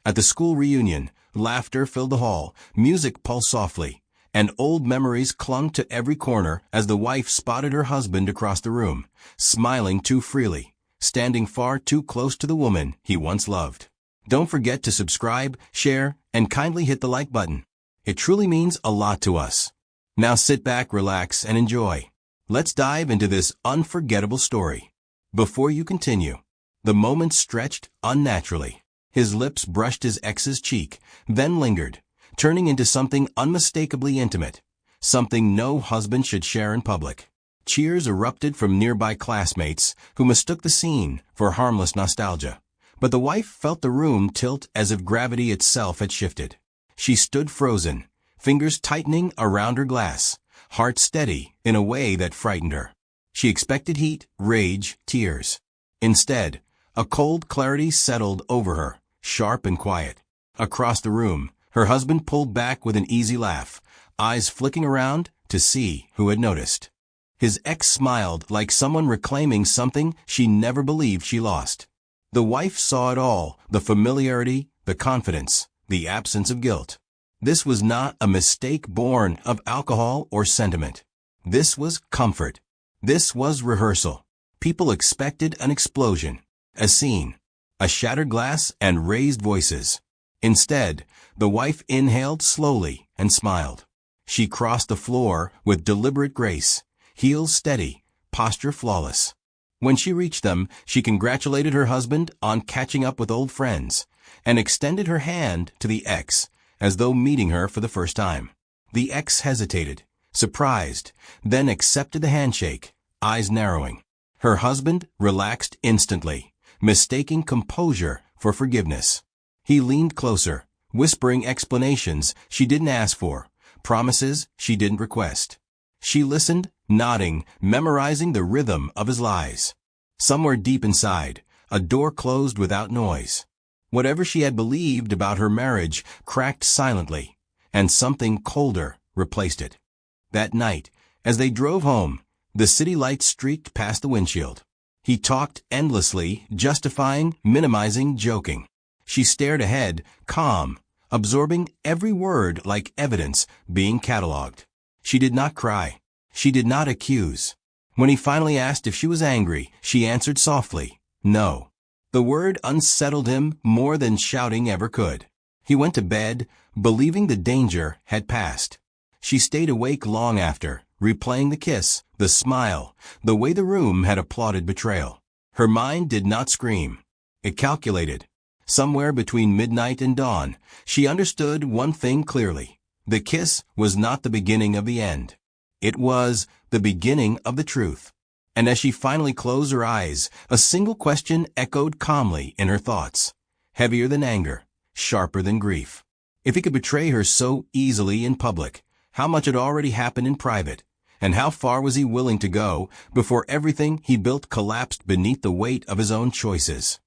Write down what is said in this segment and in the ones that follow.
At the school reunion, laughter filled the hall, music pulsed softly, and old memories clung to every corner as the wife spotted her husband across the room, smiling too freely, standing far too close to the woman he once loved. Don't forget to subscribe, share, and kindly hit the like button. It truly means a lot to us. Now sit back, relax, and enjoy. Let's dive into this unforgettable story. Before you continue, the moment stretched unnaturally. His lips brushed his ex's cheek, then lingered, turning into something unmistakably intimate, something no husband should share in public. Cheers erupted from nearby classmates who mistook the scene for harmless nostalgia. But the wife felt the room tilt as if gravity itself had shifted. She stood frozen, fingers tightening around her glass, heart steady in a way that frightened her. She expected heat, rage, tears. Instead, a cold clarity settled over her, sharp and quiet. Across the room, her husband pulled back with an easy laugh, eyes flicking around to see who had noticed. His ex smiled like someone reclaiming something she never believed she lost. The wife saw it all, the familiarity, the confidence, the absence of guilt. This was not a mistake born of alcohol or sentiment. This was comfort. This was rehearsal. People expected an explosion, a scene, a shattered glass and raised voices. Instead, the wife inhaled slowly and smiled. She crossed the floor with deliberate grace, heels steady, posture flawless. When she reached them, she congratulated her husband on catching up with old friends and extended her hand to the ex as though meeting her for the first time. The ex hesitated, surprised, then accepted the handshake, eyes narrowing. Her husband relaxed instantly, mistaking composure for forgiveness. He leaned closer, whispering explanations she didn't ask for, promises she didn't request. She listened, nodding, memorizing the rhythm of his lies. Somewhere deep inside, a door closed without noise. Whatever she had believed about her marriage cracked silently, and something colder replaced it. That night, as they drove home, the city lights streaked past the windshield. He talked endlessly, justifying, minimizing, joking. She stared ahead, calm, absorbing every word like evidence being catalogued. She did not cry. She did not accuse. When he finally asked if she was angry, she answered softly, no. The word unsettled him more than shouting ever could. He went to bed, believing the danger had passed. She stayed awake long after, replaying the kiss, the smile, the way the room had applauded betrayal. Her mind did not scream. It calculated. Somewhere between midnight and dawn, she understood one thing clearly. The kiss was not the beginning of the end. It was the beginning of the truth. And as she finally closed her eyes, a single question echoed calmly in her thoughts, heavier than anger, sharper than grief. If he could betray her so easily in public, how much had already happened in private, and how far was he willing to go before everything he built collapsed beneath the weight of his own choices?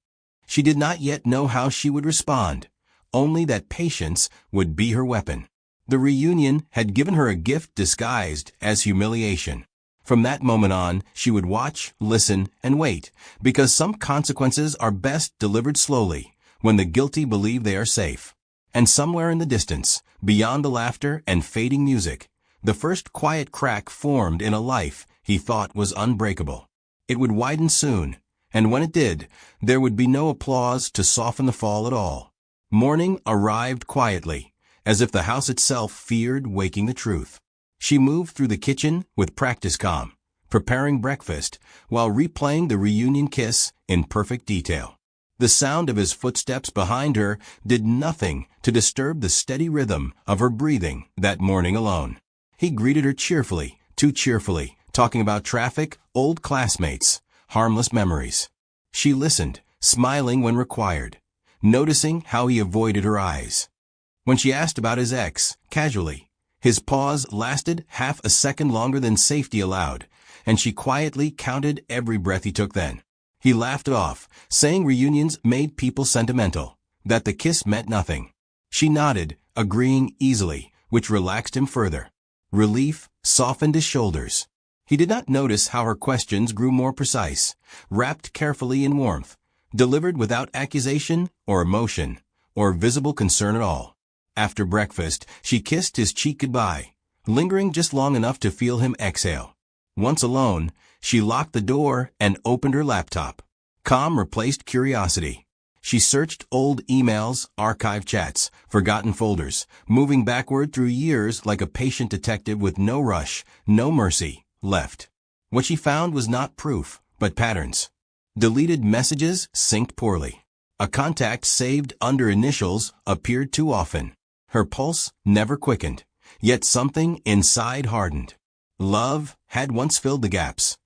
She did not yet know how she would respond, only that patience would be her weapon. The reunion had given her a gift disguised as humiliation. From that moment on, she would watch, listen, and wait, because some consequences are best delivered slowly, when the guilty believe they are safe. And somewhere in the distance, beyond the laughter and fading music, the first quiet crack formed in a life he thought was unbreakable. It would widen soon, and when it did, there would be no applause to soften the fall at all. Morning arrived quietly, as if the house itself feared waking the truth. She moved through the kitchen with practiced calm, preparing breakfast while replaying the reunion kiss in perfect detail. The sound of his footsteps behind her did nothing to disturb the steady rhythm of her breathing that morning alone. He greeted her cheerfully, too cheerfully, talking about traffic, old classmates, harmless memories. She listened, smiling when required, noticing how he avoided her eyes. When she asked about his ex, casually, his pause lasted half a second longer than safety allowed, and she quietly counted every breath he took then. He laughed it off, saying reunions made people sentimental, that the kiss meant nothing. She nodded, agreeing easily, which relaxed him further. Relief softened his shoulders. He did not notice how her questions grew more precise, wrapped carefully in warmth, delivered without accusation or emotion, or visible concern at all. After breakfast, she kissed his cheek goodbye, lingering just long enough to feel him exhale. Once alone, she locked the door and opened her laptop. Calm replaced curiosity. She searched old emails, archived chats, forgotten folders, moving backward through years like a patient detective with no rush, no mercy, left. What she found was not proof, but patterns. Deleted messages synced poorly. A contact saved under initials appeared too often. Her pulse never quickened, yet something inside hardened. Love had once filled the gaps.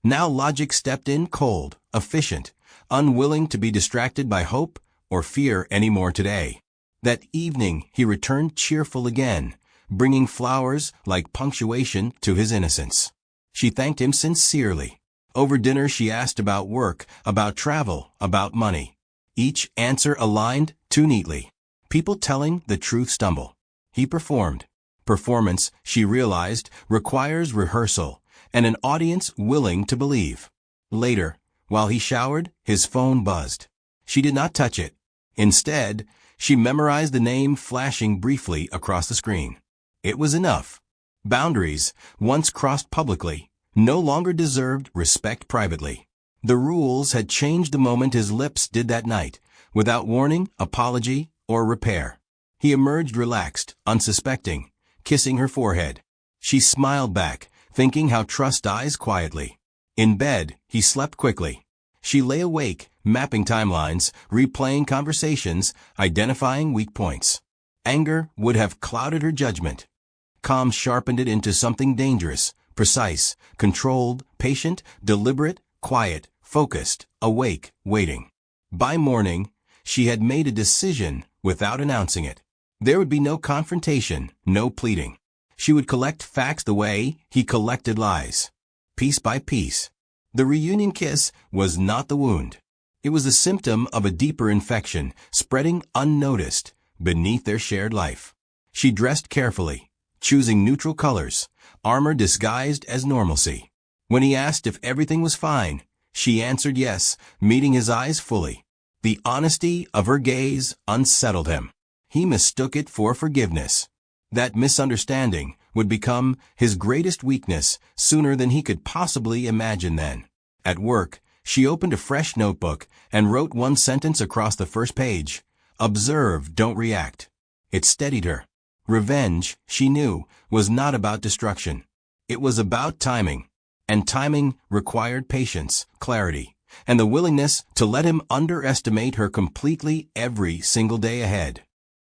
Now logic stepped in cold, efficient, unwilling to be distracted by hope or fear anymore today. That evening he returned cheerful again, bringing flowers like punctuation to his innocence. She thanked him sincerely. Over dinner she asked about work, about travel, about money. Each answer aligned too neatly. People telling the truth stumble. He performed. Performance, she realized, requires rehearsal and an audience willing to believe. Later, while he showered, his phone buzzed. She did not touch it. Instead, she memorized the name flashing briefly across the screen. It was enough. Boundaries, once crossed publicly, no longer deserved respect privately. The rules had changed the moment his lips did that night, without warning, apology, or repair. He emerged relaxed, unsuspecting, kissing her forehead. She smiled back, thinking how trust dies quietly. In bed, he slept quickly. She lay awake, mapping timelines, replaying conversations, identifying weak points. Anger would have clouded her judgment. Calm sharpened it into something dangerous, precise, controlled, patient, deliberate, quiet, focused, awake, waiting. By morning, she had made a decision without announcing it. There would be no confrontation, no pleading. She would collect facts the way he collected lies, piece by piece. The reunion kiss was not the wound. It was a symptom of a deeper infection, spreading unnoticed beneath their shared life. She dressed carefully, choosing neutral colors, armor disguised as normalcy. When he asked if everything was fine, she answered yes, meeting his eyes fully. The honesty of her gaze unsettled him. He mistook it for forgiveness. That misunderstanding would become his greatest weakness sooner than he could possibly imagine then. At work, she opened a fresh notebook and wrote one sentence across the first page. Observe, don't react. It steadied her. Revenge, she knew, was not about destruction. It was about timing. And timing required patience, clarity, and the willingness to let him underestimate her completely every single day ahead.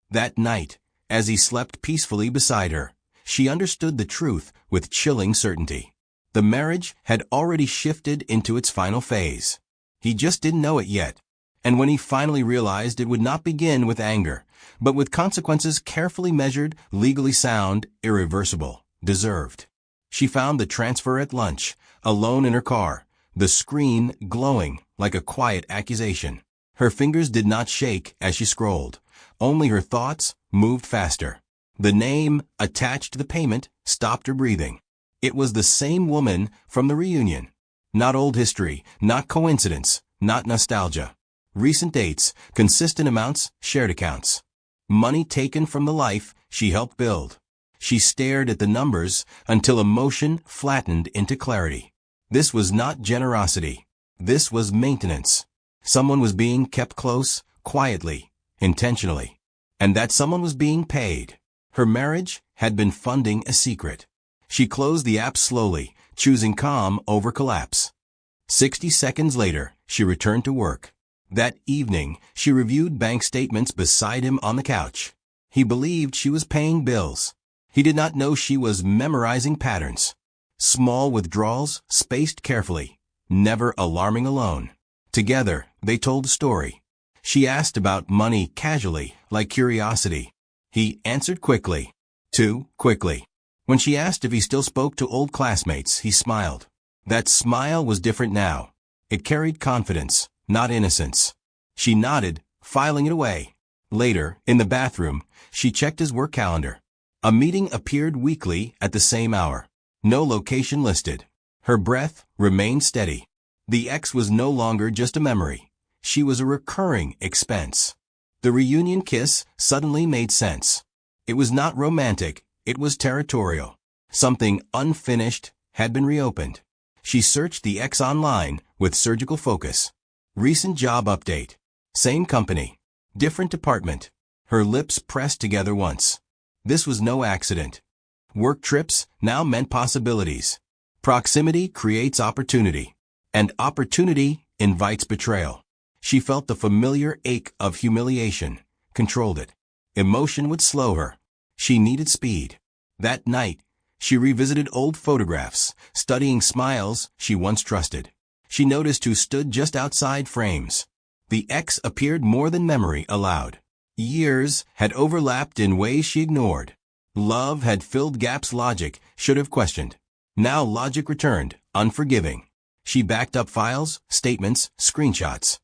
That night, as he slept peacefully beside her, she understood the truth with chilling certainty. The marriage had already shifted into its final phase. He just didn't know it yet. And when he finally realized it would not begin with anger, but with consequences carefully measured, legally sound, irreversible, deserved. She found the transfer at lunch, alone in her car, the screen glowing like a quiet accusation. Her fingers did not shake as she scrolled. Only her thoughts moved faster. The name attached to the payment stopped her breathing. It was the same woman from the reunion. Not old history, not coincidence, not nostalgia. Recent dates, consistent amounts, shared accounts. Money taken from the life she helped build. She stared at the numbers until emotion flattened into clarity. This was not generosity. This was maintenance. Someone was being kept close, quietly, intentionally. And that someone was being paid. Her marriage had been funding a secret. She closed the app slowly, choosing calm over collapse. 60 seconds later, she returned to work. That evening, she reviewed bank statements beside him on the couch. He believed she was paying bills. He did not know she was memorizing patterns. Small withdrawals, spaced carefully, never alarming alone. Together, they told a story. She asked about money casually, like curiosity. He answered quickly. Too quickly. When she asked if he still spoke to old classmates, he smiled. That smile was different now. It carried confidence, not innocence. She nodded, filing it away. Later, in the bathroom, she checked his work calendar. A meeting appeared weekly at the same hour. No location listed. Her breath remained steady. The ex was no longer just a memory. She was a recurring expense. The reunion kiss suddenly made sense. It was not romantic, it was territorial. Something unfinished had been reopened. She searched the ex online with surgical focus. Recent job update. Same company. Different department. Her lips pressed together once. This was no accident. Work trips now meant possibilities. Proximity creates opportunity. And opportunity invites betrayal. She felt the familiar ache of humiliation, controlled it. Emotion would slow her. She needed speed. That night, she revisited old photographs, studying smiles she once trusted. She noticed who stood just outside frames. The ex appeared more than memory allowed. Years had overlapped in ways she ignored. Love had filled gaps logic should have questioned. Now logic returned, unforgiving. She backed up files, statements, screenshots.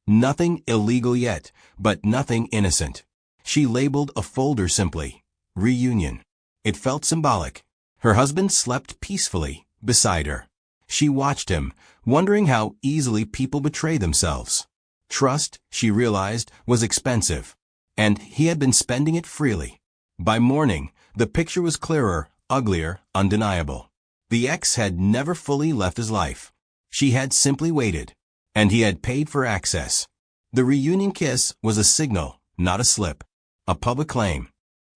Nothing illegal yet, but nothing innocent. She labeled a folder simply, Reunion. It felt symbolic. Her husband slept peacefully beside her. She watched him, wondering how easily people betray themselves. Trust, she realized, was expensive. And he had been spending it freely. By morning, the picture was clearer, uglier, undeniable. The ex had never fully left his life. She had simply waited. And he had paid for access. The reunion kiss was a signal, not a slip. A public claim.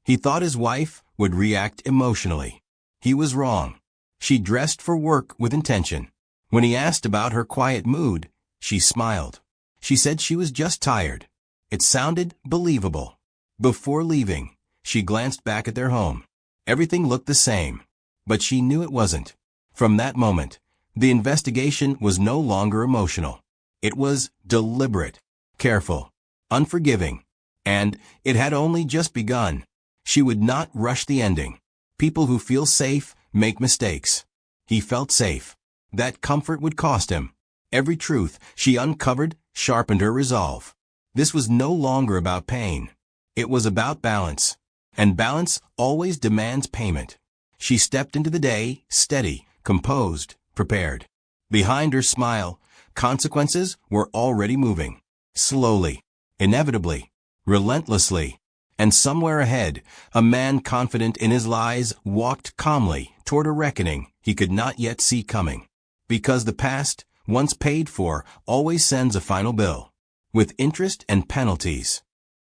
He thought his wife would react emotionally. He was wrong. She dressed for work with intention. When he asked about her quiet mood, she smiled. She said she was just tired. It sounded believable. Before leaving, she glanced back at their home. Everything looked the same. But she knew it wasn't. From that moment, the investigation was no longer emotional. It was deliberate, careful, unforgiving. And it had only just begun. She would not rush the ending. People who feel safe make mistakes. He felt safe. That comfort would cost him. Every truth she uncovered sharpened her resolve. This was no longer about pain. It was about balance. And balance always demands payment. She stepped into the day, steady, composed, prepared. Behind her smile, consequences were already moving. Slowly, inevitably, relentlessly. And somewhere ahead, a man confident in his lies walked calmly toward a reckoning he could not yet see coming. Because the past, once paid for, always sends a final bill, with interest and penalties.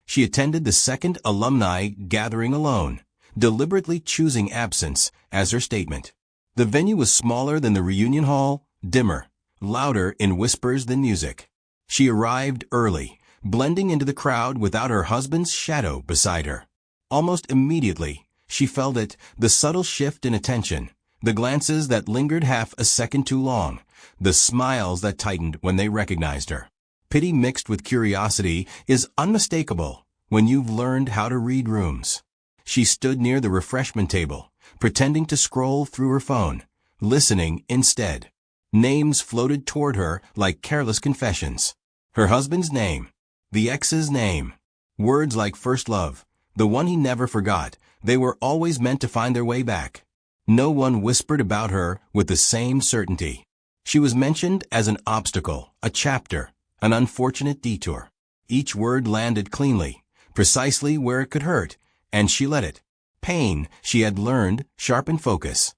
She attended the second alumni gathering alone, deliberately choosing absence as her statement. The venue was smaller than the reunion hall, dimmer, louder in whispers than music. She arrived early, blending into the crowd without her husband's shadow beside her. Almost immediately, she felt it, the subtle shift in attention, the glances that lingered half a second too long, the smiles that tightened when they recognized her. Pity mixed with curiosity is unmistakable when you've learned how to read rooms. She stood near the refreshment table, pretending to scroll through her phone, listening instead. Names floated toward her like careless confessions. Her husband's name. The ex's name. Words like first love, the one he never forgot, they were always meant to find their way back. No one whispered about her with the same certainty. She was mentioned as an obstacle, a chapter, an unfortunate detour. Each word landed cleanly, precisely where it could hurt, and she let it. Pain, she had learned, sharpened focus.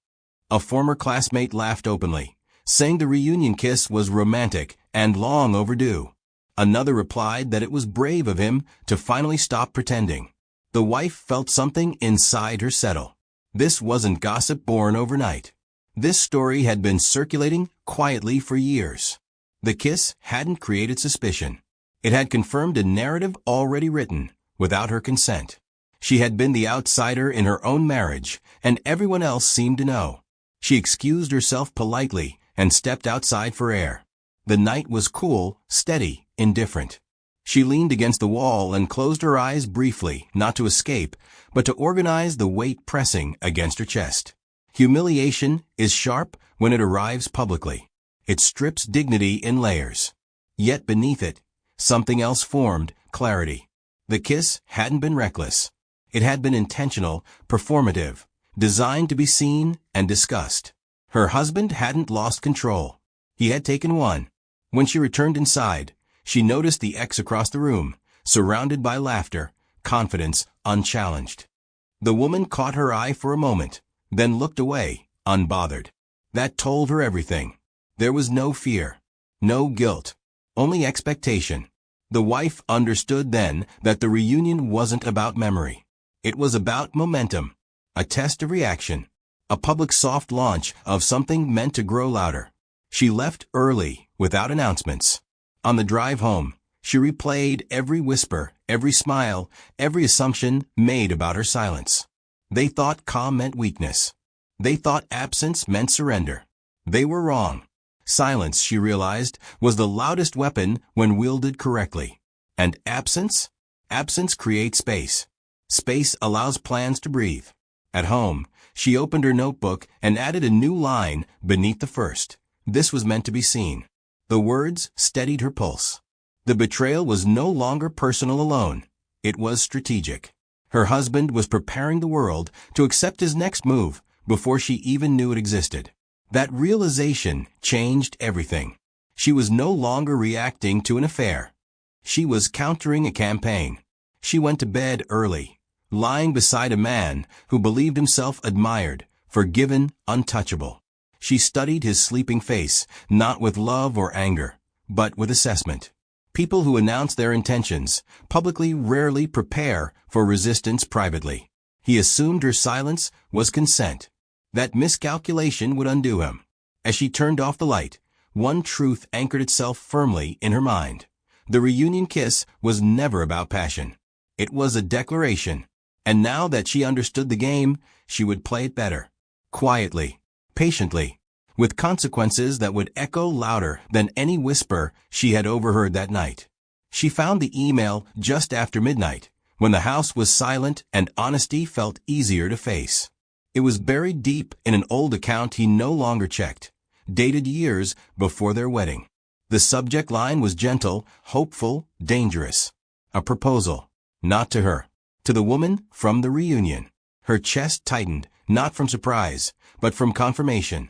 A former classmate laughed openly, saying the reunion kiss was romantic and long overdue. Another replied that it was brave of him to finally stop pretending. The wife felt something inside her settle. This wasn't gossip born overnight. This story had been circulating quietly for years. The kiss hadn't created suspicion. It had confirmed a narrative already written, without her consent. She had been the outsider in her own marriage, and everyone else seemed to know. She excused herself politely and stepped outside for air. The night was cool, steady, indifferent. She leaned against the wall and closed her eyes briefly, not to escape, but to organize the weight pressing against her chest. Humiliation is sharp when it arrives publicly. It strips dignity in layers. Yet beneath it, something else formed, clarity. The kiss hadn't been reckless. It had been intentional, performative, designed to be seen and discussed. Her husband hadn't lost control. He had taken one. When she returned inside, she noticed the ex across the room, surrounded by laughter, confidence unchallenged. The woman caught her eye for a moment, then looked away, unbothered. That told her everything. There was no fear, no guilt, only expectation. The wife understood then that the reunion wasn't about memory. It was about momentum, a test of reaction, a public soft launch of something meant to grow louder. She left early, without announcements. On the drive home, she replayed every whisper, every smile, every assumption made about her silence. They thought calm meant weakness. They thought absence meant surrender. They were wrong. Silence, she realized, was the loudest weapon when wielded correctly. And absence? Absence creates space. Space allows plans to breathe. At home, she opened her notebook and added a new line beneath the first. This was meant to be seen. The words steadied her pulse. The betrayal was no longer personal alone. It was strategic. Her husband was preparing the world to accept his next move before she even knew it existed. That realization changed everything. She was no longer reacting to an affair. She was countering a campaign. She went to bed early, lying beside a man who believed himself admired, forgiven, untouchable. She studied his sleeping face, not with love or anger, but with assessment. People who announce their intentions publicly rarely prepare for resistance privately. He assumed her silence was consent. That miscalculation would undo him. As she turned off the light, one truth anchored itself firmly in her mind. The reunion kiss was never about passion. It was a declaration. And now that she understood the game, she would play it better. Quietly, patiently, with consequences that would echo louder than any whisper she had overheard that night. She found the email just after midnight, when the house was silent and honesty felt easier to face. It was buried deep in an old account he no longer checked, dated years before their wedding. The subject line was gentle, hopeful, dangerous. A proposal, not to her, to the woman from the reunion. Her chest tightened, not from surprise, but from confirmation.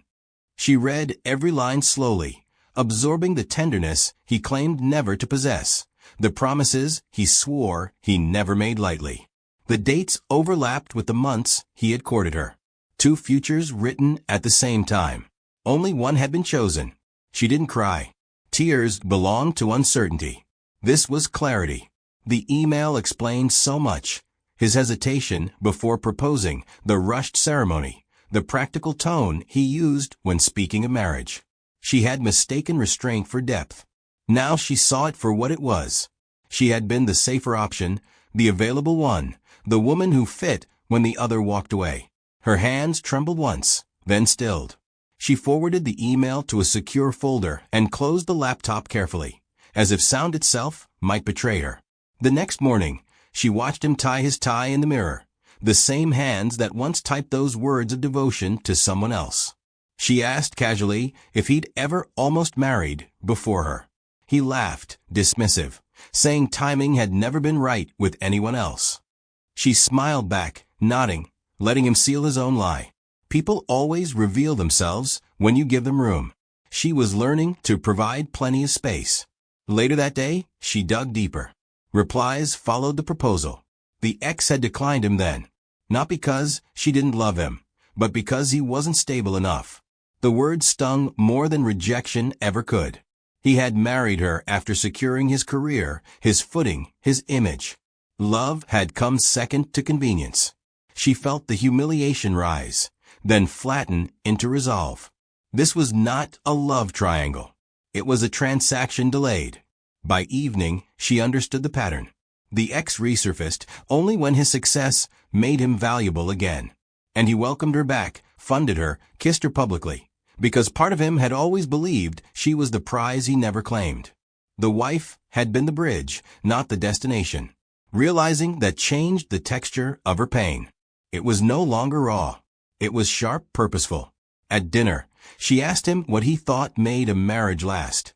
She read every line slowly, absorbing the tenderness he claimed never to possess, the promises he swore he never made lightly. The dates overlapped with the months he had courted her. Two futures written at the same time. Only one had been chosen. She didn't cry. Tears belonged to uncertainty. This was clarity. The email explained so much. His hesitation before proposing, the rushed ceremony, the practical tone he used when speaking of marriage. She had mistaken restraint for depth. Now she saw it for what it was. She had been the safer option, the available one, the woman who fit when the other walked away. Her hands trembled once, then stilled. She forwarded the email to a secure folder and closed the laptop carefully, as if sound itself might betray her. The next morning, she watched him tie his tie in the mirror, the same hands that once typed those words of devotion to someone else. She asked casually if he'd ever almost married before her. He laughed, dismissive, saying timing had never been right with anyone else. She smiled back, nodding, letting him seal his own lie. People always reveal themselves when you give them room. She was learning to provide plenty of space. Later that day, she dug deeper. Replies followed the proposal. The ex had declined him then, not because she didn't love him, but because he wasn't stable enough. The word stung more than rejection ever could. He had married her after securing his career, his footing, his image. Love had come second to convenience. She felt the humiliation rise, then flatten into resolve. This was not a love triangle. It was a transaction delayed. By evening, she understood the pattern. The ex resurfaced only when his success made him valuable again. And he welcomed her back, funded her, kissed her publicly, because part of him had always believed she was the prize he never claimed. The wife had been the bridge, not the destination. Realizing that changed the texture of her pain. It was no longer raw. It was sharp, purposeful. At dinner, she asked him what he thought made a marriage last.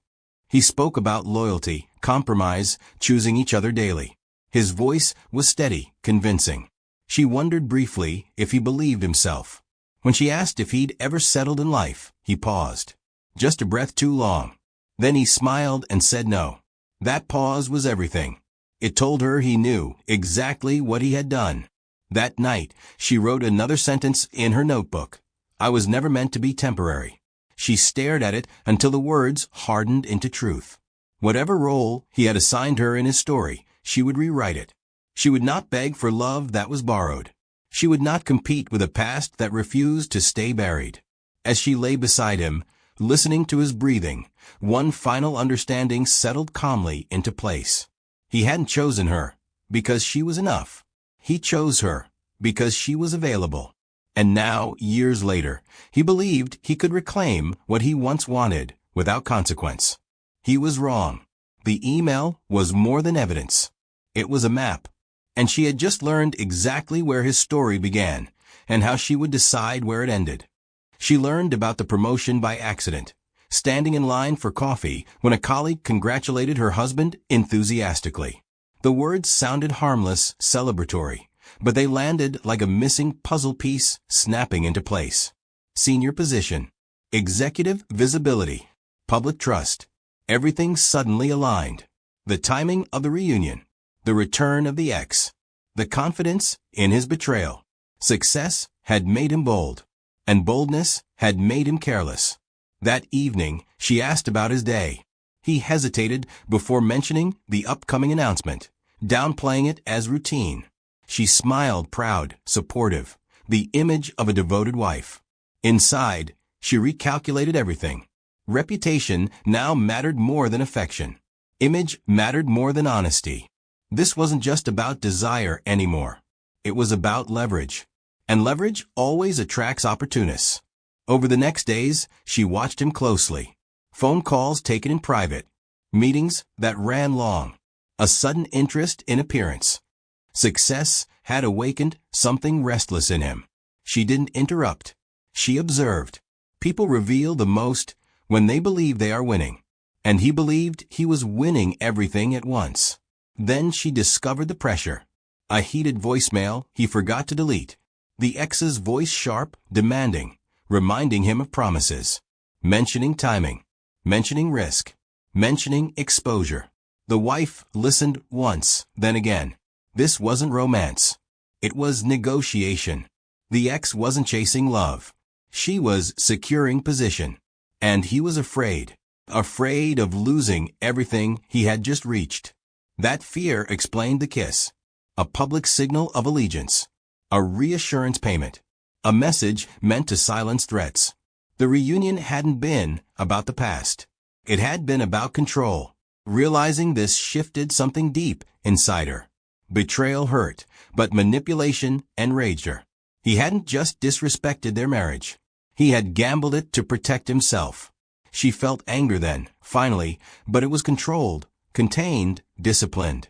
He spoke about loyalty, compromise, choosing each other daily. His voice was steady, convincing. She wondered briefly if he believed himself. When she asked if he'd ever settled in life, he paused. Just a breath too long. Then he smiled and said no. That pause was everything. It told her he knew exactly what he had done. That night, she wrote another sentence in her notebook. I was never meant to be temporary. She stared at it until the words hardened into truth. Whatever role he had assigned her in his story, she would rewrite it. She would not beg for love that was borrowed. She would not compete with a past that refused to stay buried. As she lay beside him, listening to his breathing, one final understanding settled calmly into place. He hadn't chosen her because she was enough. He chose her because she was available. And now, years later, he believed he could reclaim what he once wanted without consequence. He was wrong. The email was more than evidence. It was a map. And she had just learned exactly where his story began and how she would decide where it ended. She learned about the promotion by accident, standing in line for coffee when a colleague congratulated her husband enthusiastically. The words sounded harmless, celebratory, but they landed like a missing puzzle piece snapping into place. Senior position, executive visibility, public trust. Everything suddenly aligned. The timing of the reunion, the return of the ex, the confidence in his betrayal. Success had made him bold, and boldness had made him careless. That evening, she asked about his day. He hesitated before mentioning the upcoming announcement, downplaying it as routine. She smiled, proud, supportive, the image of a devoted wife. Inside, she recalculated everything. Reputation now mattered more than affection. Image mattered more than honesty. This wasn't just about desire anymore. It was about leverage. And leverage always attracts opportunists. Over the next days, she watched him closely. Phone calls taken in private. Meetings that ran long. A sudden interest in appearance. Success had awakened something restless in him. She didn't interrupt. She observed. People reveal the most when they believe they are winning. And he believed he was winning everything at once. Then she discovered the pressure. A heated voicemail he forgot to delete. The ex's voice sharp, demanding, reminding him of promises. Mentioning timing. Mentioning risk. Mentioning exposure. The wife listened once, then again. This wasn't romance. It was negotiation. The ex wasn't chasing love. She was securing position. And he was afraid of losing everything he had just reached. That fear explained the kiss. A public signal of allegiance. A reassurance payment. A message meant to silence threats. The reunion hadn't been about the past. It had been about control. Realizing this shifted something deep inside her. Betrayal hurt, but manipulation enraged her. He hadn't just disrespected their marriage. He had gambled it to protect himself. She felt anger then, finally, but it was controlled, contained, disciplined.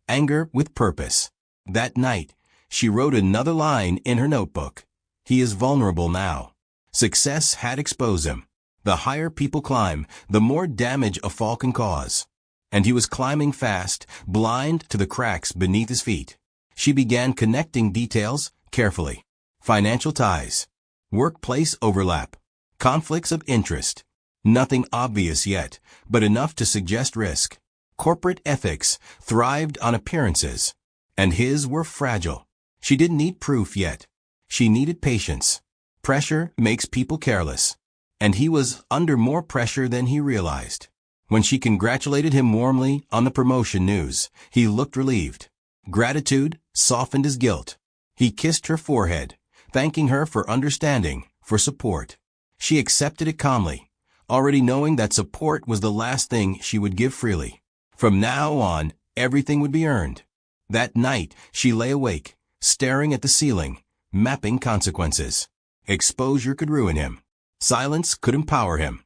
Anger with purpose. That night, she wrote another line in her notebook. He is vulnerable now. Success had exposed him. The higher people climb, the more damage a fall can cause. And he was climbing fast, blind to the cracks beneath his feet. She began connecting details carefully. Financial ties. Workplace overlap. Conflicts of interest. Nothing obvious yet, but enough to suggest risk. Corporate ethics thrived on appearances. And his were fragile. She didn't need proof yet. She needed patience. Pressure makes people careless. And he was under more pressure than he realized. When she congratulated him warmly on the promotion news, he looked relieved. Gratitude softened his guilt. He kissed her forehead, thanking her for understanding, for support. She accepted it calmly, already knowing that support was the last thing she would give freely. From now on, everything would be earned. That night, she lay awake, staring at the ceiling, mapping consequences. Exposure could ruin him. Silence could empower him.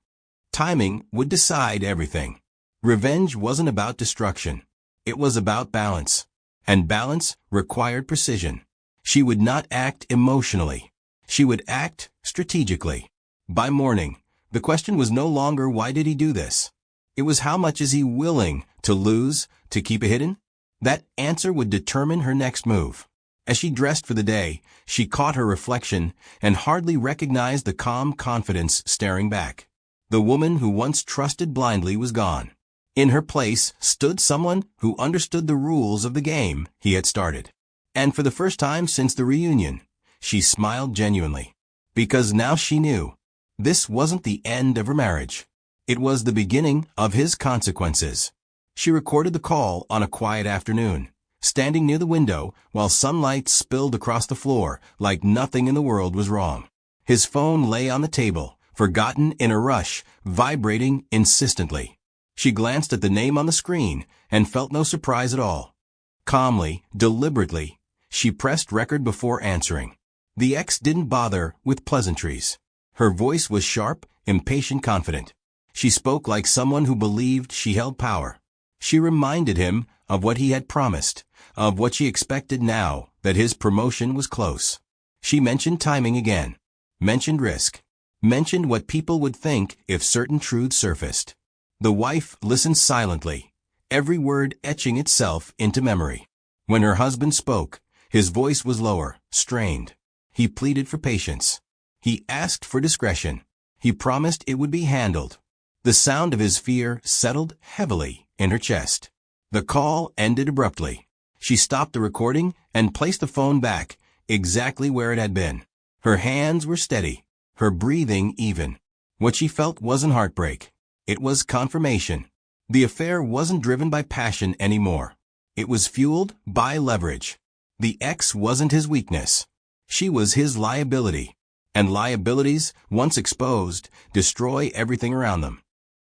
Timing would decide everything. Revenge wasn't about destruction. It was about balance. And balance required precision. She would not act emotionally. She would act strategically. By morning, the question was no longer why did he do this? It was how much is he willing to lose to keep it hidden? That answer would determine her next move. As she dressed for the day, she caught her reflection and hardly recognized the calm confidence staring back. The woman who once trusted blindly was gone. In her place stood someone who understood the rules of the game he had started. And for the first time since the reunion, she smiled genuinely. Because now she knew. This wasn't the end of her marriage. It was the beginning of his consequences. She recorded the call on a quiet afternoon, standing near the window while sunlight spilled across the floor like nothing in the world was wrong. His phone lay on the table, forgotten in a rush, vibrating insistently. She glanced at the name on the screen and felt no surprise at all. Calmly, deliberately, she pressed record before answering. The ex didn't bother with pleasantries. Her voice was sharp, impatient, confident. She spoke like someone who believed she held power. She reminded him of what he had promised, of what she expected now that his promotion was close. She mentioned timing again, mentioned risk, mentioned what people would think if certain truths surfaced. The wife listened silently, every word etching itself into memory. When her husband spoke, his voice was lower, strained. He pleaded for patience. He asked for discretion. He promised it would be handled. The sound of his fear settled heavily in her chest. The call ended abruptly. She stopped the recording and placed the phone back, exactly where it had been. Her hands were steady, her breathing even. What she felt wasn't heartbreak. It was confirmation. The affair wasn't driven by passion anymore. It was fueled by leverage. The ex wasn't his weakness. She was his liability. And liabilities, once exposed, destroy everything around them.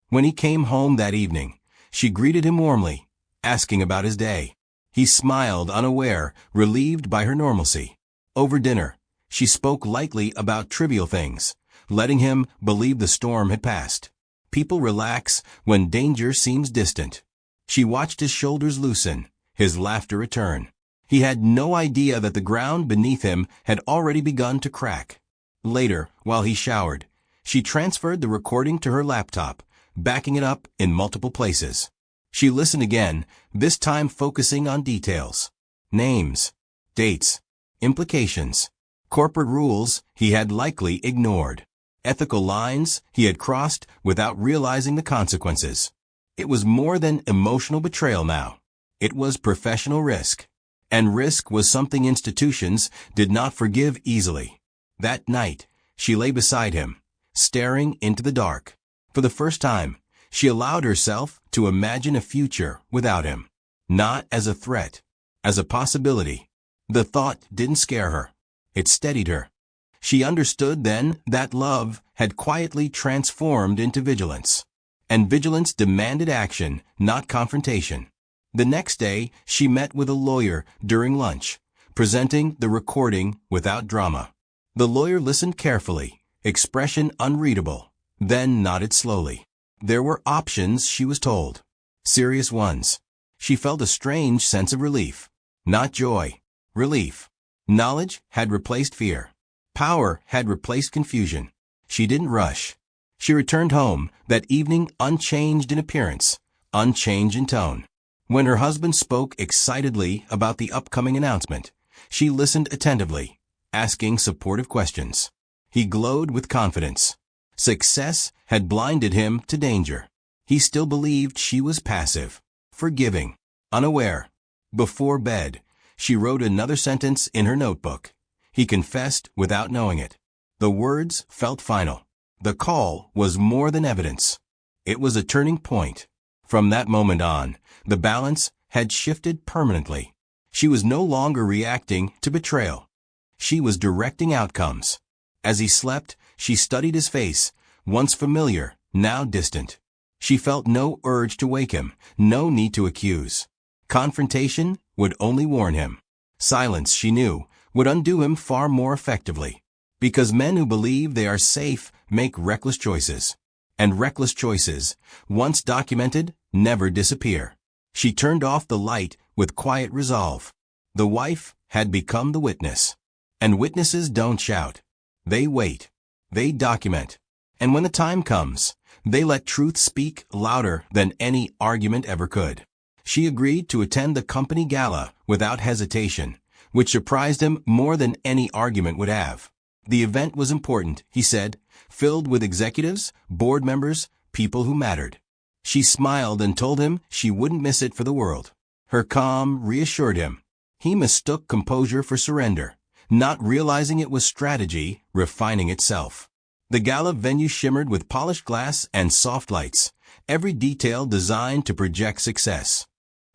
When he came home that evening, she greeted him warmly, asking about his day. He smiled, unaware, relieved by her normalcy. Over dinner, she spoke lightly about trivial things, letting him believe the storm had passed. People relax when danger seems distant. She watched his shoulders loosen, his laughter return. He had no idea that the ground beneath him had already begun to crack. Later, while he showered, she transferred the recording to her laptop, backing it up in multiple places. She listened again, this time focusing on details. Names, dates, implications, corporate rules he had likely ignored, ethical lines he had crossed without realizing the consequences. It was more than emotional betrayal now. It was professional risk. And risk was something institutions did not forgive easily. That night, she lay beside him, staring into the dark. For the first time, she allowed herself to imagine a future without him. Not as a threat, as a possibility. The thought didn't scare her. It steadied her. She understood then that love had quietly transformed into vigilance. And vigilance demanded action, not confrontation. The next day, she met with a lawyer during lunch, presenting the recording without drama. The lawyer listened carefully, expression unreadable, then nodded slowly. There were options, she was told. Serious ones. She felt a strange sense of relief. Not joy. Relief. Knowledge had replaced fear. Power had replaced confusion. She didn't rush. She returned home that evening unchanged in appearance, unchanged in tone. When her husband spoke excitedly about the upcoming announcement, she listened attentively, asking supportive questions. He glowed with confidence. Success had blinded him to danger. He still believed she was passive, forgiving, unaware. Before bed, she wrote another sentence in her notebook. He confessed without knowing it. The words felt final. The call was more than evidence. It was a turning point. From that moment on, the balance had shifted permanently. She was no longer reacting to betrayal. She was directing outcomes. As he slept, she studied his face, once familiar, now distant. She felt no urge to wake him, no need to accuse. Confrontation would only warn him. Silence, she knew, would undo him far more effectively. Because men who believe they are safe make reckless choices. And reckless choices, once documented, never disappear. She turned off the light with quiet resolve. The wife had become the witness. And witnesses don't shout. They wait. They document. And when the time comes, they let truth speak louder than any argument ever could. She agreed to attend the company gala without hesitation, which surprised him more than any argument would have. The event was important, he said, filled with executives, board members, people who mattered. She smiled and told him she wouldn't miss it for the world. Her calm reassured him. He mistook composure for surrender, not realizing it was strategy refining itself. The gala venue shimmered with polished glass and soft lights, every detail designed to project success.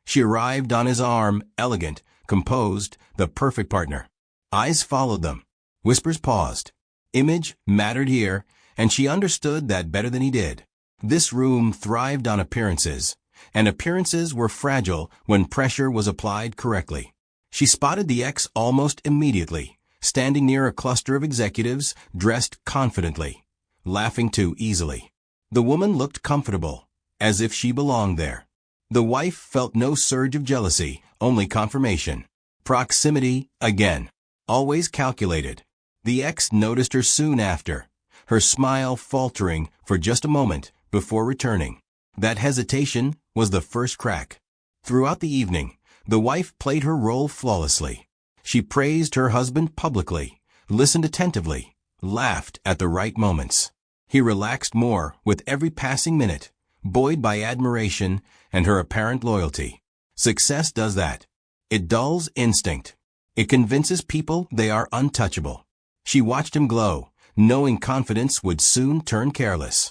She arrived on his arm, elegant, composed, the perfect partner. Eyes followed them. Whispers paused. Image mattered here, and she understood that better than he did. This room thrived on appearances, and appearances were fragile when pressure was applied correctly. She spotted the ex almost immediately, standing near a cluster of executives dressed confidently, laughing too easily. The woman looked comfortable, as if she belonged there. The wife felt no surge of jealousy, only confirmation. Proximity, again. Always calculated. The ex noticed her soon after, her smile faltering for just a moment before returning. That hesitation was the first crack. Throughout the evening, the wife played her role flawlessly. She praised her husband publicly, listened attentively, laughed at the right moments. He relaxed more with every passing minute, buoyed by admiration and her apparent loyalty. Success does that. It dulls instinct. It convinces people they are untouchable. She watched him glow, knowing confidence would soon turn careless.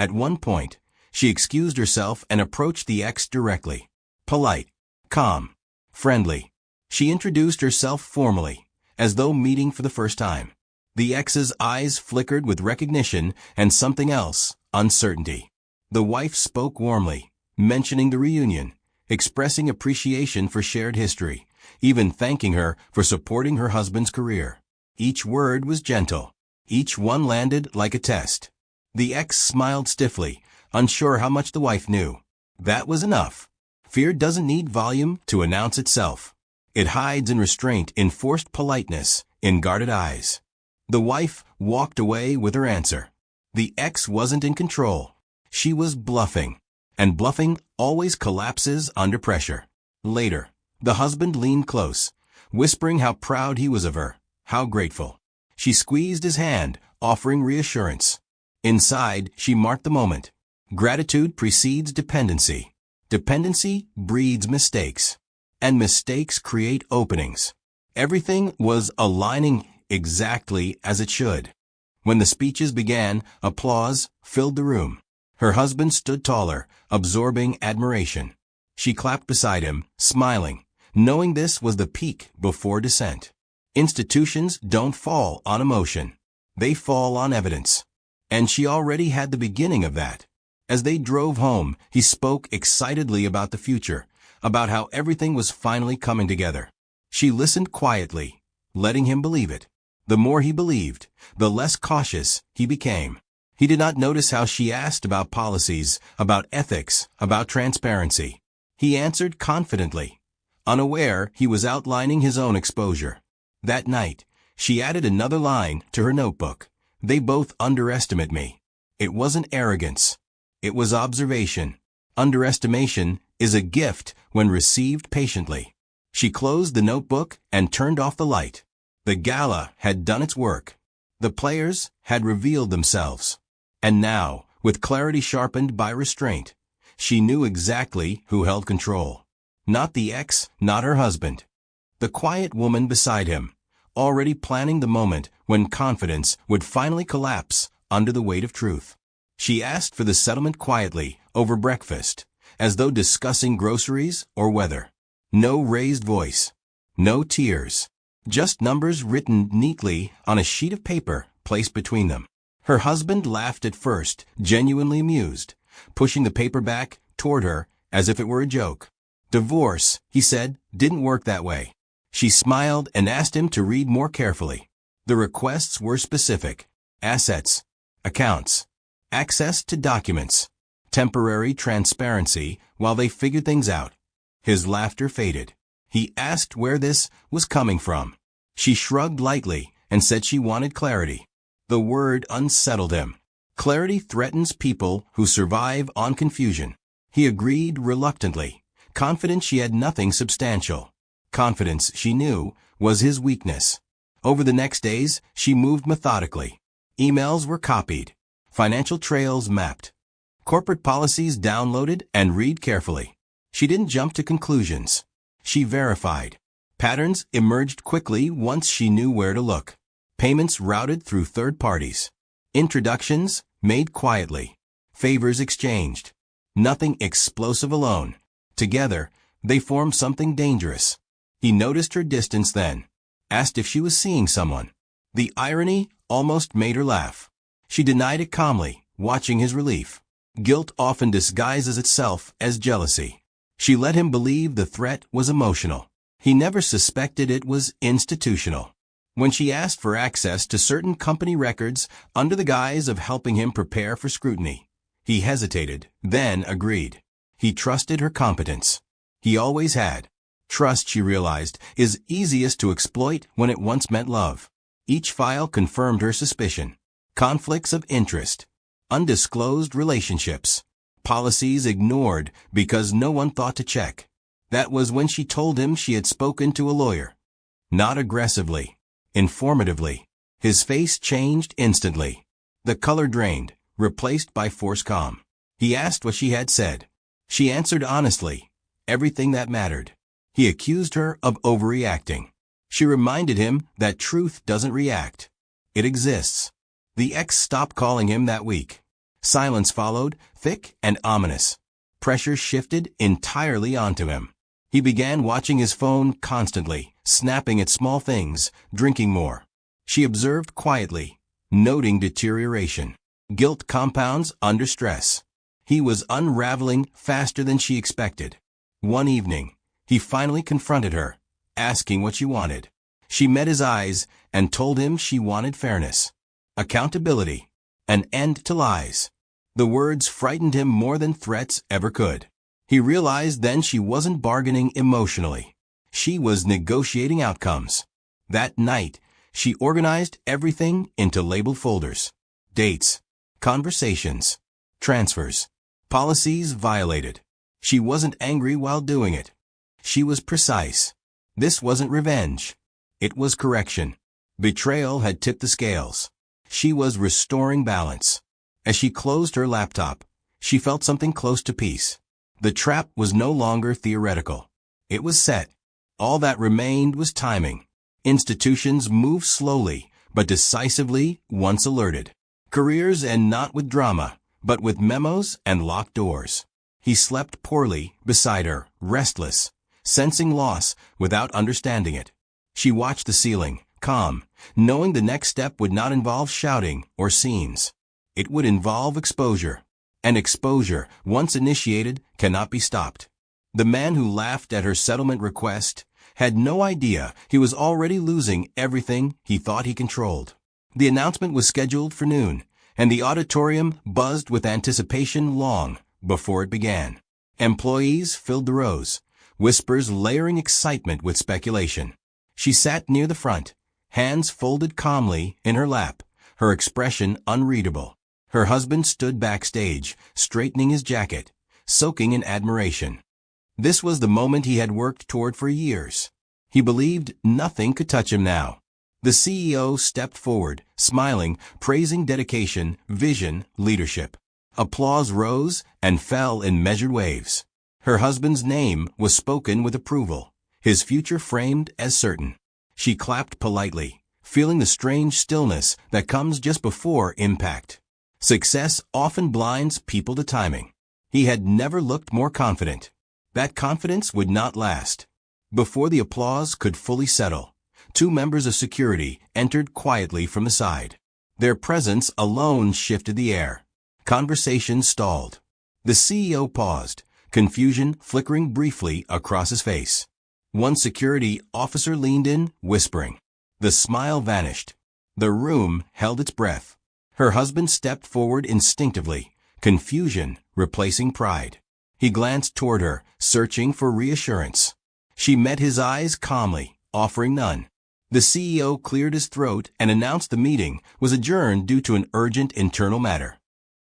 At one point, she excused herself and approached the ex directly. Polite, calm, friendly. She introduced herself formally, as though meeting for the first time. The ex's eyes flickered with recognition and something else, uncertainty. The wife spoke warmly, mentioning the reunion, expressing appreciation for shared history, even thanking her for supporting her husband's career. Each word was gentle. Each one landed like a test. The ex smiled stiffly, unsure how much the wife knew. That was enough. Fear doesn't need volume to announce itself. It hides in restraint, in forced politeness, in guarded eyes. The wife walked away with her answer. The ex wasn't in control. She was bluffing. And bluffing always collapses under pressure. Later, the husband leaned close, whispering how proud he was of her, how grateful. She squeezed his hand, offering reassurance. Inside, she marked the moment. Gratitude precedes dependency. Dependency breeds mistakes. And mistakes create openings. Everything was aligning exactly as it should. When the speeches began, applause filled the room. Her husband stood taller, absorbing admiration. She clapped beside him, smiling, knowing this was the peak before descent. Institutions don't fall on emotion. They fall on evidence. And she already had the beginning of that. As they drove home, he spoke excitedly about the future, about how everything was finally coming together. She listened quietly, letting him believe it. The more he believed, the less cautious he became. He did not notice how she asked about policies, about ethics, about transparency. He answered confidently, unaware he was outlining his own exposure. That night, she added another line to her notebook. They both underestimate me. It wasn't arrogance. It was observation. Underestimation is a gift when received patiently. She closed the notebook and turned off the light. The gala had done its work. The players had revealed themselves. And now, with clarity sharpened by restraint, she knew exactly who held control. Not the ex, not her husband. The quiet woman beside him, already planning the moment when confidence would finally collapse under the weight of truth. She asked for the settlement quietly, over breakfast, as though discussing groceries or weather. No raised voice. No tears. Just numbers written neatly on a sheet of paper placed between them. Her husband laughed at first, genuinely amused, pushing the paper back toward her as if it were a joke. Divorce, he said, didn't work that way. She smiled and asked him to read more carefully. The requests were specific. Assets, accounts, access to documents, temporary transparency while they figured things out. His laughter faded. He asked where this was coming from. She shrugged lightly and said she wanted clarity. The word unsettled him. Clarity threatens people who survive on confusion. He agreed reluctantly, confident she had nothing substantial. Confidence, she knew, was his weakness. Over the next days, she moved methodically. Emails were copied. Financial trails mapped. Corporate policies downloaded and read carefully. She didn't jump to conclusions. She verified. Patterns emerged quickly once she knew where to look. Payments routed through third parties. Introductions made quietly. Favors exchanged. Nothing explosive alone. Together, they formed something dangerous. He noticed her distance then. Asked if she was seeing someone. The irony almost made her laugh. She denied it calmly, watching his relief. Guilt often disguises itself as jealousy. She let him believe the threat was emotional. He never suspected it was institutional. When she asked for access to certain company records under the guise of helping him prepare for scrutiny, he hesitated, then agreed. He trusted her competence. He always had. Trust, she realized, is easiest to exploit when it once meant love. Each file confirmed her suspicion. Conflicts of interest. Undisclosed relationships. Policies ignored because no one thought to check. That was when she told him she had spoken to a lawyer. Not aggressively. Informatively. His face changed instantly. The color drained, replaced by forced calm. He asked what she had said. She answered honestly. Everything that mattered. He accused her of overreacting. She reminded him that truth doesn't react. It exists. The ex stopped calling him that week. Silence followed, thick and ominous. Pressure shifted entirely onto him. He began watching his phone constantly, snapping at small things, drinking more. She observed quietly, noting deterioration. Guilt compounds under stress. He was unraveling faster than she expected. One evening, he finally confronted her, asking what she wanted. She met his eyes and told him she wanted fairness, accountability, an end to lies. The words frightened him more than threats ever could. He realized then she wasn't bargaining emotionally. She was negotiating outcomes. That night, she organized everything into labeled folders. Dates, conversations, transfers, policies violated. She wasn't angry while doing it. She was precise. This wasn't revenge. It was correction. Betrayal had tipped the scales. She was restoring balance. As she closed her laptop, she felt something close to peace. The trap was no longer theoretical. It was set. All that remained was timing. Institutions move slowly, but decisively once alerted. Careers end not with drama, but with memos and locked doors. He slept poorly beside her, restless, sensing loss without understanding it. She watched the ceiling, calm, knowing the next step would not involve shouting or scenes. It would involve exposure. And exposure, once initiated, cannot be stopped. The man who laughed at her settlement request had no idea he was already losing everything he thought he controlled. The announcement was scheduled for noon, and the auditorium buzzed with anticipation long before it began. Employees filled the rows, whispers layering excitement with speculation. She sat near the front, hands folded calmly in her lap, her expression unreadable. Her husband stood backstage, straightening his jacket, soaking in admiration. This was the moment he had worked toward for years. He believed nothing could touch him now. The CEO stepped forward, smiling, praising dedication, vision, leadership. Applause rose and fell in measured waves. Her husband's name was spoken with approval, his future framed as certain. She clapped politely, feeling the strange stillness that comes just before impact. Success often blinds people to timing. He had never looked more confident. That confidence would not last. Before the applause could fully settle, two members of security entered quietly from the side. Their presence alone shifted the air. Conversation stalled. The CEO paused, confusion flickering briefly across his face. One security officer leaned in, whispering. The smile vanished. The room held its breath. Her husband stepped forward instinctively, confusion replacing pride. He glanced toward her, searching for reassurance. She met his eyes calmly, offering none. The CEO cleared his throat and announced the meeting was adjourned due to an urgent internal matter.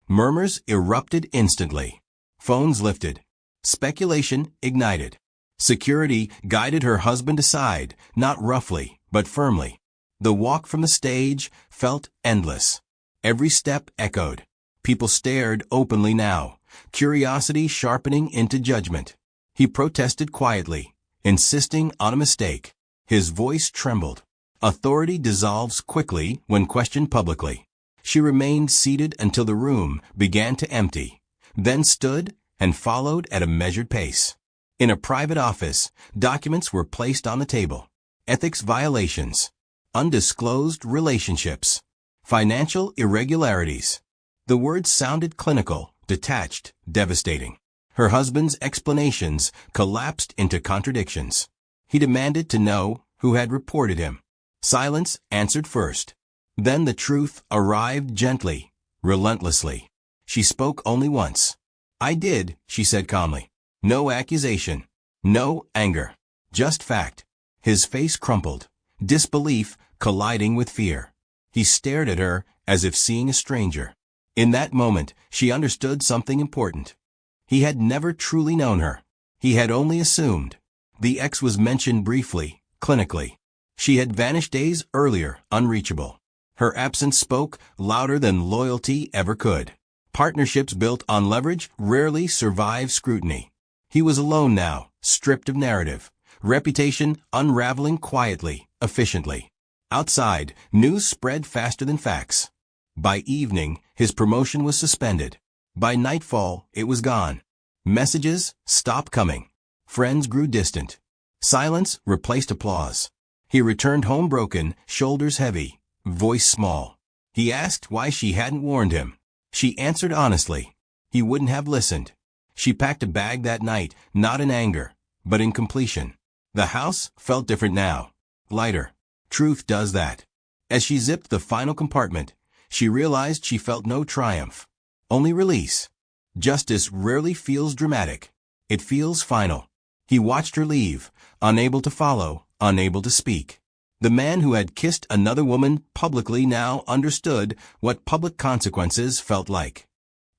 Murmurs erupted instantly. Phones lifted. Speculation ignited. Security guided her husband aside, not roughly, but firmly. The walk from the stage felt endless. Every step echoed. People stared openly now, curiosity sharpening into judgment. He protested quietly, insisting on a mistake. His voice trembled. Authority dissolves quickly when questioned publicly. She remained seated until the room began to empty, then stood and followed at a measured pace. In a private office, documents were placed on the table. Ethics violations, undisclosed relationships, financial irregularities. The words sounded clinical, detached, devastating. Her husband's explanations collapsed into contradictions. He demanded to know who had reported him. Silence answered first. Then the truth arrived gently, relentlessly. She spoke only once. "I did," she said calmly. No accusation, no anger, just fact. His face crumpled, disbelief colliding with fear. He stared at her as if seeing a stranger. In that moment, she understood something important. He had never truly known her. He had only assumed. The ex was mentioned briefly, clinically. She had vanished days earlier, unreachable. Her absence spoke louder than loyalty ever could. Partnerships built on leverage rarely survive scrutiny. He was alone now, stripped of narrative, reputation unraveling quietly, efficiently. Outside, news spread faster than facts. By evening, his promotion was suspended. By nightfall, it was gone. Messages stopped coming. Friends grew distant. Silence replaced applause. He returned home broken, shoulders heavy, voice small. He asked why she hadn't warned him. She answered honestly. He wouldn't have listened. She packed a bag that night, not in anger, but in completion. The house felt different now. Lighter. Truth does that. As she zipped the final compartment, she realized she felt no triumph. Only release. Justice rarely feels dramatic. It feels final. He watched her leave, unable to follow, unable to speak. The man who had kissed another woman publicly now understood what public consequences felt like.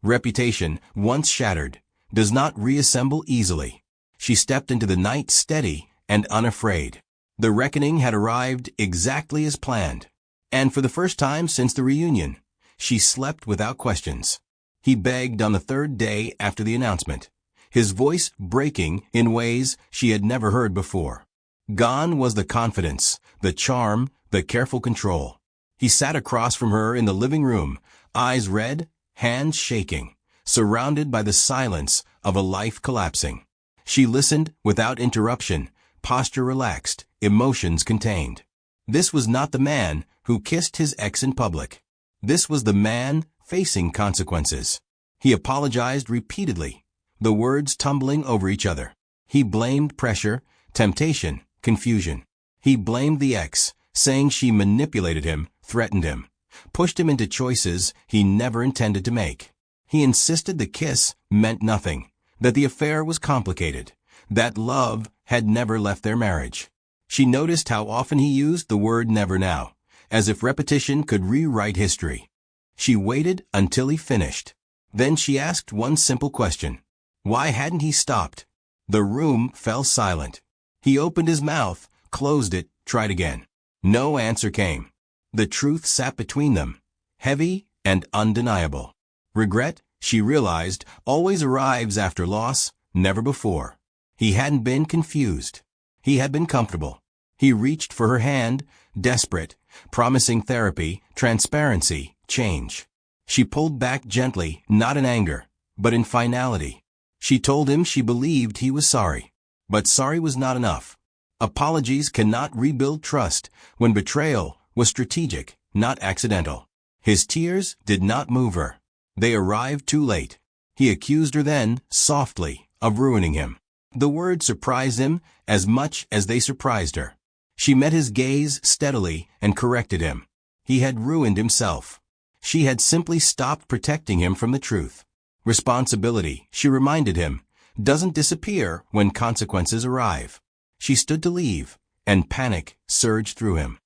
Reputation, once shattered, does not reassemble easily. She stepped into the night steady and unafraid. The reckoning had arrived exactly as planned. And for the first time since the reunion, she slept without questions. He begged on the third day after the announcement, his voice breaking in ways she had never heard before. Gone was the confidence, the charm, the careful control. He sat across from her in the living room, eyes red, hands shaking, surrounded by the silence of a life collapsing. She listened without interruption, posture relaxed, emotions contained. This was not the man who kissed his ex in public. This was the man facing consequences. He apologized repeatedly, the words tumbling over each other. He blamed pressure, temptation, confusion. He blamed the ex, saying she manipulated him, threatened him, pushed him into choices he never intended to make. He insisted the kiss meant nothing, that the affair was complicated, that love had never left their marriage. She noticed how often he used the word never now, as if repetition could rewrite history. She waited until he finished. Then she asked one simple question. Why hadn't he stopped? The room fell silent. He opened his mouth, closed it, tried again. No answer came. The truth sat between them, heavy and undeniable. Regret, she realized, always arrives after loss, never before. He hadn't been confused. He had been comfortable. He reached for her hand, desperate, promising therapy, transparency, change. She pulled back gently, not in anger, but in finality. She told him she believed he was sorry. But sorry was not enough. Apologies cannot rebuild trust when betrayal was strategic, not accidental. His tears did not move her. They arrived too late. He accused her then, softly, of ruining him. The words surprised him as much as they surprised her. She met his gaze steadily and corrected him. He had ruined himself. She had simply stopped protecting him from the truth. Responsibility, she reminded him, doesn't disappear when consequences arrive. She stood to leave, and panic surged through him.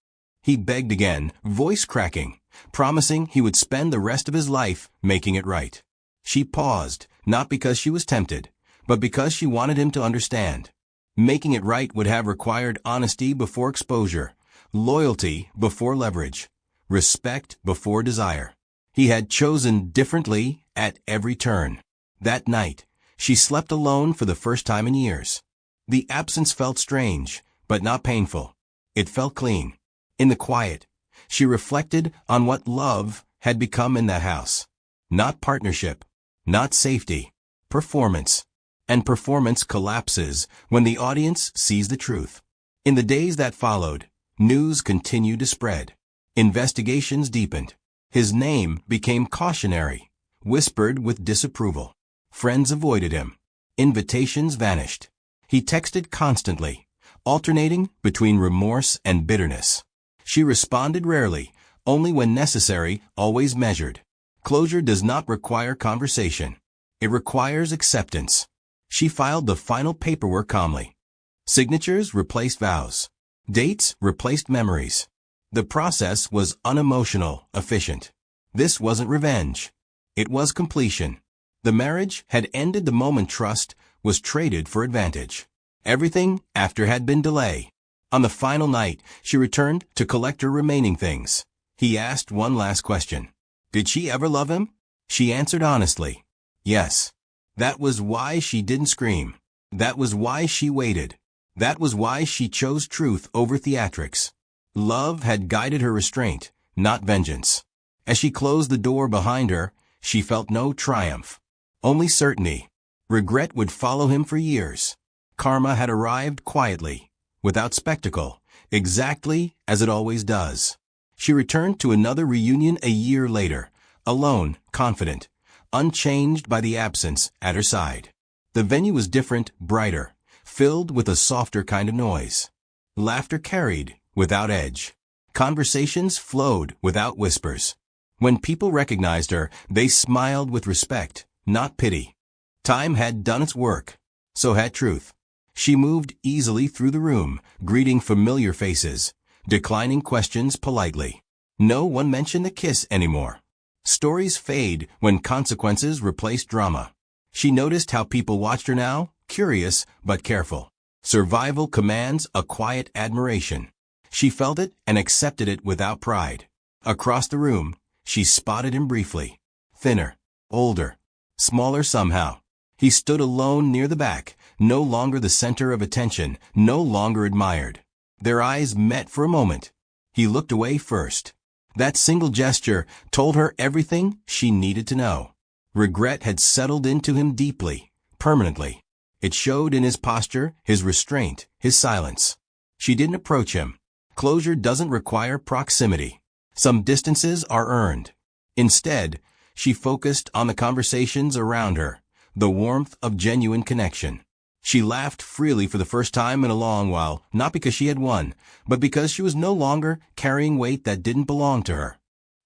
He begged again, voice cracking, promising he would spend the rest of his life making it right. She paused, not because she was tempted, but because she wanted him to understand. Making it right would have required honesty before exposure, loyalty before leverage, respect before desire. He had chosen differently at every turn. That night, she slept alone for the first time in years. The absence felt strange, but not painful. It felt clean. In the quiet, she reflected on what love had become in that house. Not partnership, not safety, performance. And performance collapses when the audience sees the truth. In the days that followed, news continued to spread. Investigations deepened. His name became cautionary, whispered with disapproval. Friends avoided him. Invitations vanished. He texted constantly, alternating between remorse and bitterness. She responded rarely, only when necessary, always measured. Closure does not require conversation. It requires acceptance. She filed the final paperwork calmly. Signatures replaced vows. Dates replaced memories. The process was unemotional, efficient. This wasn't revenge. It was completion. The marriage had ended the moment trust was traded for advantage. Everything after had been delay. On the final night, she returned to collect her remaining things. He asked one last question. Did she ever love him? She answered honestly. Yes. That was why she didn't scream. That was why she waited. That was why she chose truth over theatrics. Love had guided her restraint, not vengeance. As she closed the door behind her, she felt no triumph. Only certainty. Regret would follow him for years. Karma had arrived quietly, without spectacle, exactly as it always does. She returned to another reunion a year later, alone, confident, unchanged by the absence at her side. The venue was different, brighter, filled with a softer kind of noise. Laughter carried, without edge. Conversations flowed without whispers. When people recognized her, they smiled with respect, not pity. Time had done its work. So had truth. She moved easily through the room, greeting familiar faces, declining questions politely. No one mentioned the kiss anymore. Stories fade when consequences replace drama. She noticed how people watched her now, curious but careful. Survival commands a quiet admiration. She felt it and accepted it without pride. Across the room, she spotted him briefly. Thinner, older, smaller somehow. He stood alone near the back, no longer the center of attention, no longer admired. Their eyes met for a moment. He looked away first. That single gesture told her everything she needed to know. Regret had settled into him deeply, permanently. It showed in his posture, his restraint, his silence. She didn't approach him. Closure doesn't require proximity. Some distances are earned. Instead, she focused on the conversations around her, the warmth of genuine connection. She laughed freely for the first time in a long while, not because she had won, but because she was no longer carrying weight that didn't belong to her.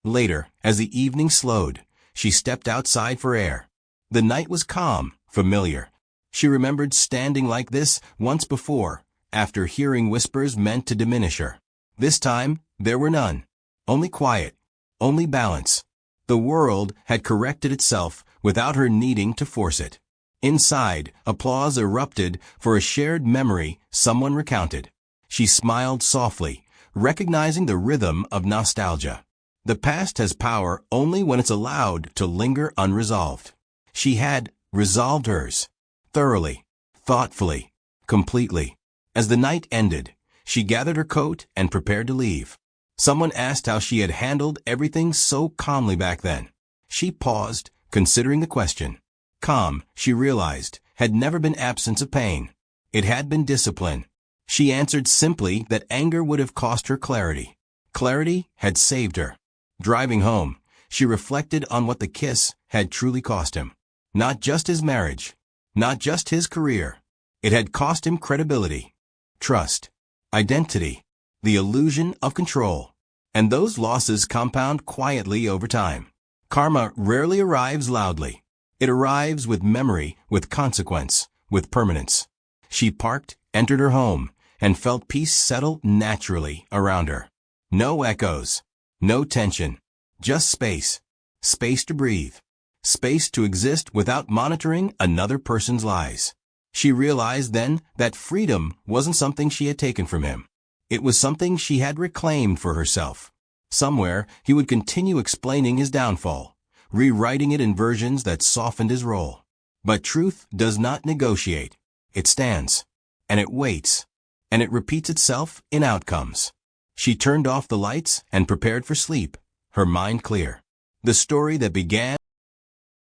Later, as the evening slowed, she stepped outside for air. The night was calm, familiar. She remembered standing like this once before, after hearing whispers meant to diminish her. This time, there were none. Only quiet. Only balance. The world had corrected itself without her needing to force it. Inside, applause erupted for a shared memory someone recounted. She smiled softly, recognizing the rhythm of nostalgia. The past has power only when it's allowed to linger unresolved. She had resolved hers. Thoroughly, thoughtfully, completely. As the night ended, she gathered her coat and prepared to leave. Someone asked how she had handled everything so calmly back then. She paused, considering the question. Calm, she realized, had never been absence of pain. It had been discipline. She answered simply that anger would have cost her clarity. Clarity had saved her. Driving home, she reflected on what the kiss had truly cost him. Not just his marriage, not just his career. It had cost him credibility, trust, identity, the illusion of control. And those losses compound quietly over time. Karma rarely arrives loudly. It arrives with memory, with consequence, with permanence. She parked, entered her home, and felt peace settle naturally around her. No echoes, no tension, just space. Space to breathe. Space to exist without monitoring another person's lies. She realized then that freedom wasn't something she had taken from him. It was something she had reclaimed for herself. Somewhere, he would continue explaining his downfall, rewriting it in versions that softened his role. But truth does not negotiate. It stands. And it waits. And it repeats itself in outcomes. She turned off the lights and prepared for sleep, her mind clear. The story that began